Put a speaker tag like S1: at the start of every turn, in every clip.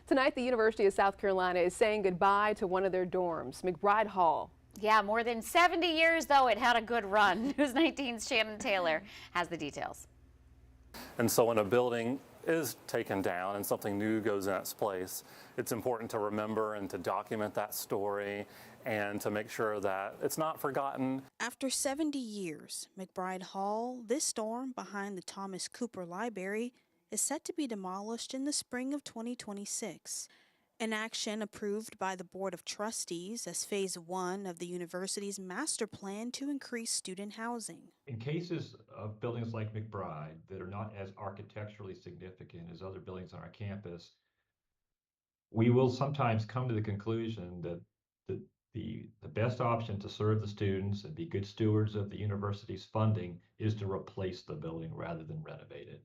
S1: Tonight, the University of South Carolina is saying goodbye to one of their dorms, McBryde Hall.
S2: Yeah, more than 70 years, though, it had a good run. News 19's Shannon Taylor has the details.
S3: And so when a building is taken down and something new goes in its place, it's important to remember and to document that story and to make sure that it's not forgotten.
S4: After 70 years, McBryde Hall, this dorm behind the Thomas Cooper Library, is set to be demolished in the spring of 2026. An action approved by the Board of Trustees as Phase 1 of the university's master plan to increase student housing.
S5: In cases of buildings like McBryde that are not as architecturally significant as other buildings on our campus, we will sometimes come to the conclusion that the best option to serve the students and be good stewards of the university's funding is to replace the building rather than renovate it.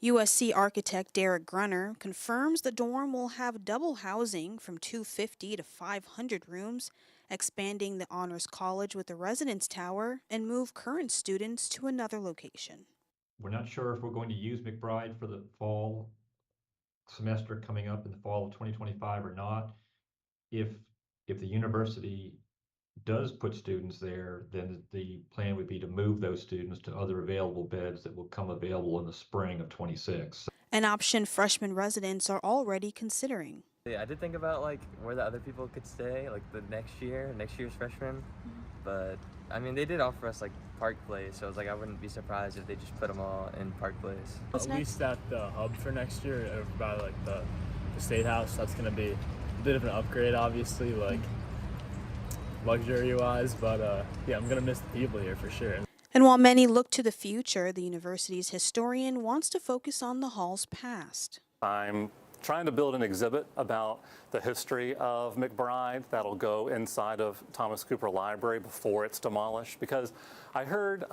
S4: USC architect Derek Grunner confirms the dorm will have double housing from 250 to 500 rooms, expanding the Honors College with a residence tower, and move current students to another location.
S5: We're not sure if we're going to use McBryde for the fall semester coming up in the fall of 2025 or not. If the university does put students there, then the plan would be to move those students to other available beds that will come available in the spring of 26.
S4: An option freshman residents are already considering.
S6: Yeah, I did think about like where the other people could stay, like the next year's freshmen. But I mean, they did offer us like Park Place, so I was like, I wouldn't be surprised if they just put them all in Park Place.
S7: At least at the hub for next year, over by like the State House, that's gonna be a bit of an upgrade, obviously, like luxury-wise, but yeah, I'm gonna miss the people here for sure.
S4: And while many look to the future, the university's historian wants to focus on the hall's past.
S3: I'm trying to build an exhibit about the history of McBryde that'll go inside of Thomas Cooper Library before it's demolished, because I heard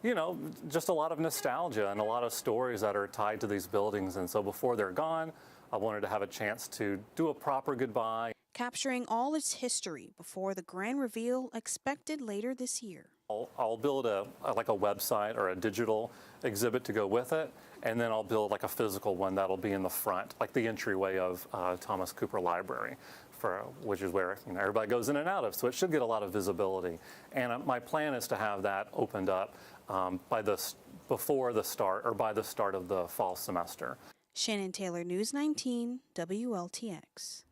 S3: you know, just a lot of nostalgia and a lot of stories that are tied to these buildings, and so before they're gone, I wanted to have a chance to do a proper goodbye.
S4: Capturing all its history before the grand reveal expected later this year.
S3: I'll build like a website or a digital exhibit to go with it, and then I'll build like a physical one that'll be in the front, like the entryway of Thomas Cooper Library, which is where everybody goes in and out of, so it should get a lot of visibility. And my plan is to have that opened up by the start of the fall semester.
S4: Shannon Taylor, News 19, WLTX.